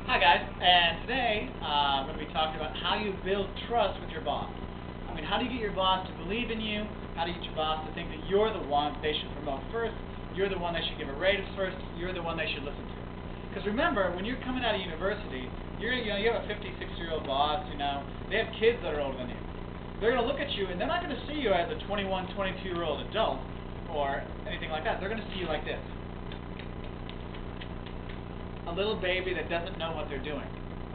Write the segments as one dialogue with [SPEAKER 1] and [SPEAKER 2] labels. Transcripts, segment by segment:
[SPEAKER 1] Hi guys, and today I'm going to be talking about how you build trust with your boss. I mean, how do you get your boss to believe in you? How do you get your boss to think that you're the one they should promote first, you're the one they should give a raise first, you're the one they should listen to? Because remember, when you're coming out of university, you have a 56-year-old boss, they have kids that are older than you. They're going to look at you and they're not going to see you as a 21, 22-year-old adult or anything like that. They're going to see you like this. A little baby that doesn't know what they're doing.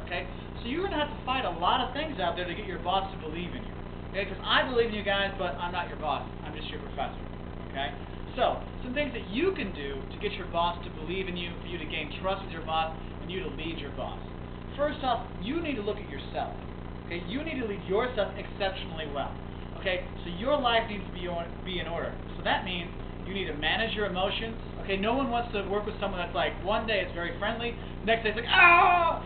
[SPEAKER 1] Okay? So you're going to have to fight a lot of things out there to get your boss to believe in you. Okay? Because I believe in you guys, but I'm not your boss. I'm just your professor. Okay? So, some things that you can do to get your boss to believe in you, for you to gain trust with your boss, and you to lead your boss. First off, you need to look at yourself. Okay? You need to lead yourself exceptionally well. Okay? So your life needs to be in order. So that means you need to manage your emotions. Okay, no one wants to work with someone that's like, one day it's very friendly, next day it's like, ah!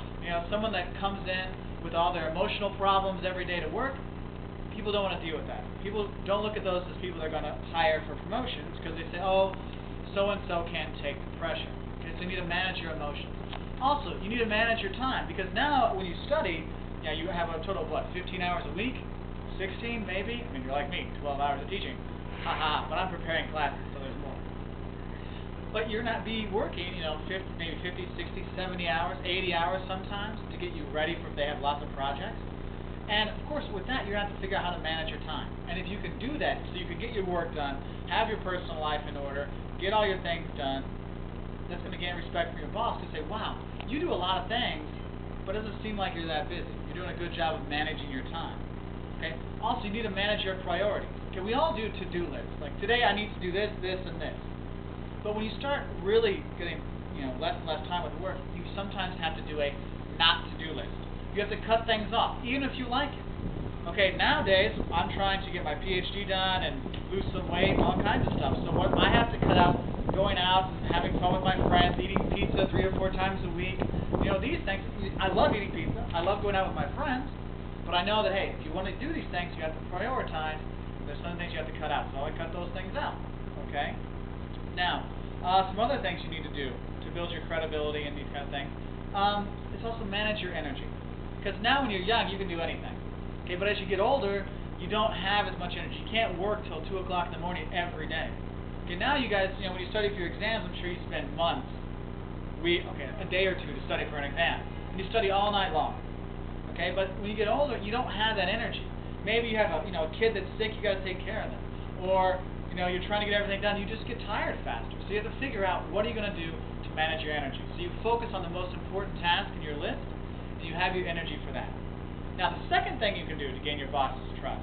[SPEAKER 1] Someone that comes in with all their emotional problems every day to work, people don't want to deal with that. People don't look at those as people they're going to hire for promotions because they say, oh, so-and-so can't take the pressure. Okay, so you need to manage your emotions. Also, you need to manage your time because now when you study, you have a total of what, 15 hours a week? 16 maybe? I mean, you're like me, 12 hours of teaching. Haha, but I'm preparing classes, so there's more. But you're not be working, maybe 50, 60, 70 hours, 80 hours sometimes to get you ready for if they have lots of projects. And of course, with that, you're going to have to figure out how to manage your time. And if you can do that, so you can get your work done, have your personal life in order, get all your things done, that's going to gain respect from your boss to say, wow, you do a lot of things, but it doesn't seem like you're that busy. You're doing a good job of managing your time. Okay? Also, you need to manage your priorities. Okay, we all do to-do lists. Like today, I need to do this, this, and this. But when you start really getting, less and less time with the work, you sometimes have to do a not-to-do list. You have to cut things off, even if you like it. Okay, nowadays, I'm trying to get my PhD done and lose some weight and all kinds of stuff. So what I have to cut out, going out and having fun with my friends, eating pizza 3 or 4 times a week. These things, I love eating pizza. I love going out with my friends. But I know that, hey, if you want to do these things, you have to prioritize. There's some things you have to cut out. So I cut those things out. Okay? Now, some other things you need to do to build your credibility and these kind of things. It's also manage your energy. Because now when you're young, you can do anything. Okay, but as you get older, you don't have as much energy. You can't work till 2 o'clock in the morning every day. Okay, now you guys, when you study for your exams, I'm sure you spend months, a day or two to study for an exam. And you study all night long. Okay, but when you get older, you don't have that energy. Maybe you have a kid that's sick, you got to take care of them. Or you're trying to get everything done, you just get tired faster. So you have to figure out what are you going to do to manage your energy. So you focus on the most important task in your list, and you have your energy for that. Now the second thing you can do to gain your boss's trust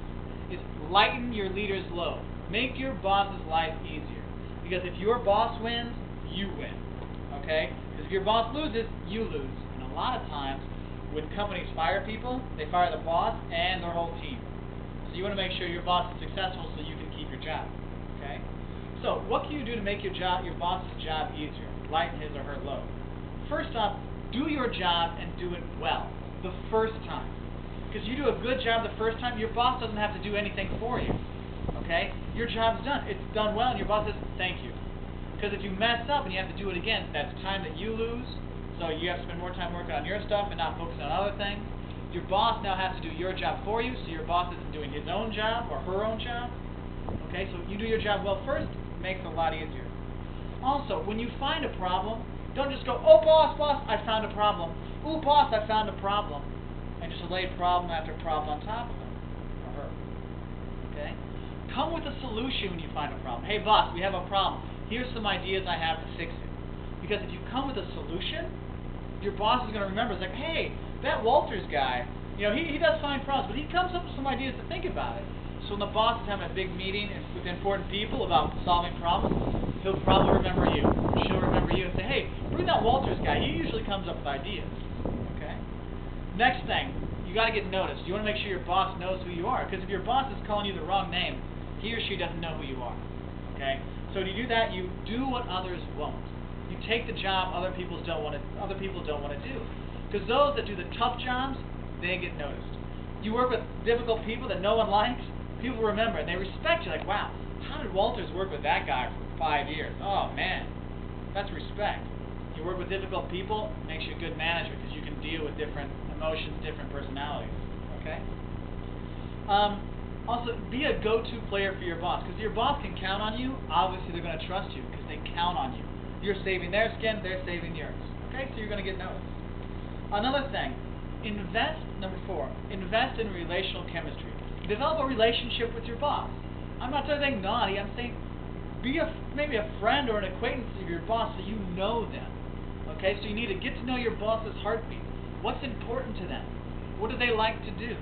[SPEAKER 1] is lighten your leader's load. Make your boss's life easier. Because if your boss wins, you win. Okay? Because if your boss loses, you lose. And a lot of times, when companies fire people, they fire the boss and their whole team. So you want to make sure your boss is successful so you can keep your job. Okay? So what can you do to make your boss's job easier? Lighten his or her load. First off, do your job and do it well the first time. Because you do a good job the first time, your boss doesn't have to do anything for you. Okay? Your job's done. It's done well and your boss says, thank you. Because if you mess up and you have to do it again, that's time that you lose. So you have to spend more time working on your stuff and not focusing on other things. Your boss now has to do your job for you, so your boss isn't doing his own job or her own job. Okay, so you do your job well first, it makes it a lot easier. Also, when you find a problem, don't just go, oh boss, I found a problem. Ooh, boss, I found a problem. And just lay problem after problem on top of him or her. Okay? Come with a solution when you find a problem. Hey boss, we have a problem. Here's some ideas I have to fix it. Because if you come with a solution, your boss is going to remember, it's like, hey, that Walters guy, he does find problems, but he comes up with some ideas to think about it. So when the boss is having a big meeting with important people about solving problems, he'll probably remember you. Or she'll remember you and say, hey, bring that Walters guy. He usually comes up with ideas. Okay? Next thing, you got to get noticed. You want to make sure your boss knows who you are. Because if your boss is calling you the wrong name, he or she doesn't know who you are. Okay? So to do that, you do what others won't. You take the job other people don't want to do. Because those that do the tough jobs, they get noticed. You work with difficult people that no one likes, people remember and they respect you. Like, wow, how did Walters work with that guy for 5 years? Oh man, that's respect. You work with difficult people, it makes you a good manager because you can deal with different emotions, different personalities. Okay? Also, be a go-to player for your boss, because your boss can count on you. Obviously, they're going to trust you because they count on you. You're saving their skin, they're saving yours. Okay? So you're going to get noticed. Another thing, number 4, invest in relational chemistry. Develop a relationship with your boss. I'm not saying anything naughty. I'm saying be maybe a friend or an acquaintance of your boss so you know them. Okay? So you need to get to know your boss's heartbeat. What's important to them? What do they like to do?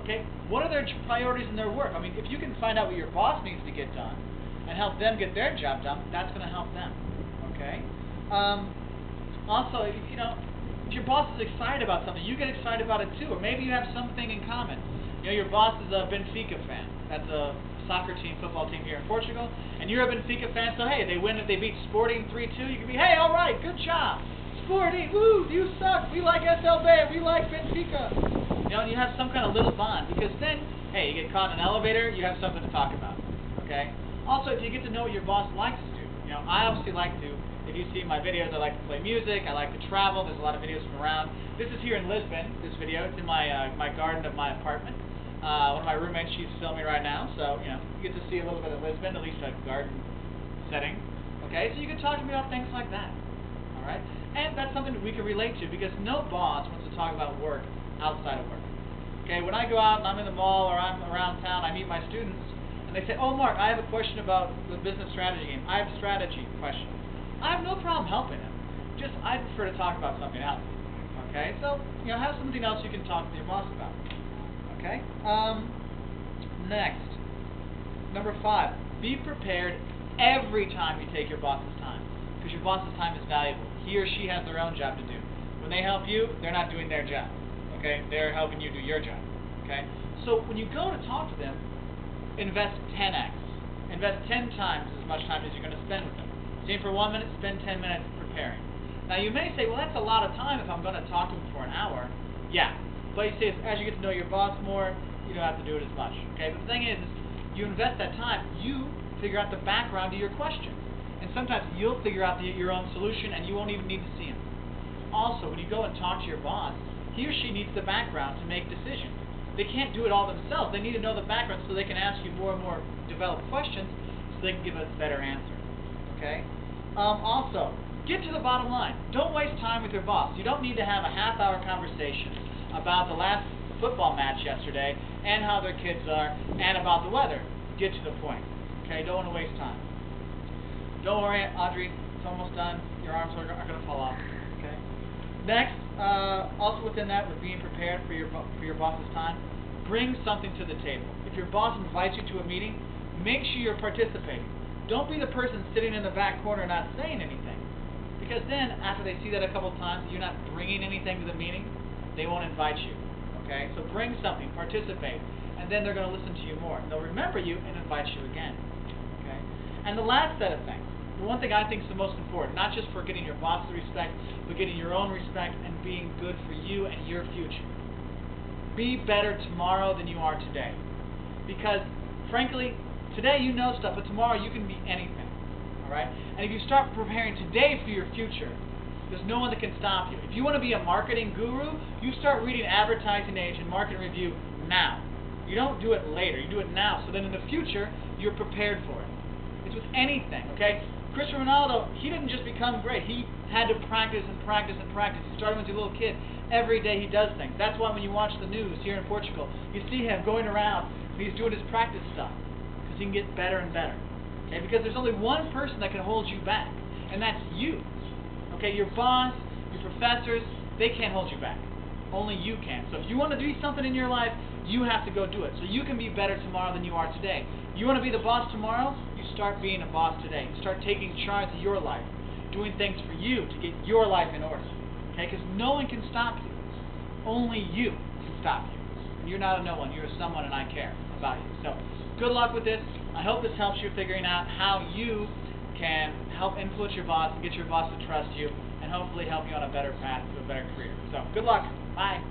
[SPEAKER 1] Okay? What are their priorities in their work? I mean, if you can find out what your boss needs to get done and help them get their job done, that's going to help them. Okay? Also, if your boss is excited about something, you get excited about it too. Or maybe you have something in common. Your boss is a Benfica fan. That's a soccer team, football team here in Portugal. And you're a Benfica fan, so hey, they beat Sporting 3-2. You can be, hey, all right, good job. Sporting, woo, you suck. We like SLB, we like Benfica. And you have some kind of little bond, because then, hey, you get caught in an elevator, you have something to talk about. Okay? Also, if you get to know what your boss likes to do, I obviously like to. If you see my videos, I like to play music, I like to travel. There's a lot of videos from around. This is here in Lisbon, this video. It's in my garden of my apartment. One of my roommates, she's filming right now, so, you get to see a little bit of Lisbon, at least a garden setting. Okay, so you can talk to me about things like that. Alright? And that's something that we can relate to, because no boss wants to talk about work outside of work. Okay, when I go out and I'm in the mall or I'm around town, I meet my students, and they say, oh, Mark, I have a question about the business strategy game. I have a strategy question. I have no problem helping them. Just, I prefer to talk about something else. Okay, so, have something else you can talk to your boss about. Okay? Next, number 5, be prepared every time you take your boss's time, because your boss's time is valuable. He or she has their own job to do. When they help you, they're not doing their job. Okay? They're helping you do your job. Okay? So when you go to talk to them, invest 10x. Invest 10 times as much time as you're going to spend with them. See, for 1 minute, spend 10 minutes preparing. Now you may say, well, that's a lot of time if I'm going to talk to them for an hour. Yeah. But you see, as you get to know your boss more, you don't have to do it as much. Okay? But the thing is you invest that time, you figure out the background to your question. And sometimes you'll figure out your own solution and you won't even need to see him. Also, when you go and talk to your boss, he or she needs the background to make decisions. They can't do it all themselves. They need to know the background so they can ask you more and more developed questions so they can give a better answer. Okay? Also, get to the bottom line. Don't waste time with your boss. You don't need to have a half-hour conversation about the last football match yesterday and how their kids are and about the weather. Get to the point. Okay? Don't want to waste time. Don't worry, Audrey. It's almost done. Your arms are going to fall off. Okay? Next, also within that, with being prepared for your boss's time, bring something to the table. If your boss invites you to a meeting, make sure you're participating. Don't be the person sitting in the back corner not saying anything. Because then, after they see that a couple of times, you're not bringing anything to the meeting, they won't invite you. Okay? So bring something, participate, and then they're going to listen to you more. They'll remember you and invite you again. Okay? And the last set of things, the one thing I think is the most important, not just for getting your boss respect, but getting your own respect and being good for you and your future. Be better tomorrow than you are today. Because, frankly, today you know stuff, but tomorrow you can be anything. Alright? And if you start preparing today for your future, there's no one that can stop you. If you want to be a marketing guru, you start reading Advertising Age and Market Review now. You don't do it later. You do it now. So then in the future, you're prepared for it. It's with anything, okay? Cristiano Ronaldo, he didn't just become great. He had to practice and practice and practice. He started when he was a little kid. Every day he does things. That's why when you watch the news here in Portugal, you see him going around and he's doing his practice stuff because he can get better and better. Okay? Because there's only one person that can hold you back, and that's you. Okay? Your boss, your professors, they can't hold you back. Only you can. So if you want to do something in your life, you have to go do it. So you can be better tomorrow than you are today. You want to be the boss tomorrow? You start being a boss today. You start taking charge of your life, doing things for you to get your life in order. Okay? Because no one can stop you. Only you can stop you. And you're not a no one. You're a someone, and I care about you. So good luck with this. I hope this helps you figuring out how you can help influence your boss and get your boss to trust you and hopefully help you on a better path to a better career. So good luck. Bye.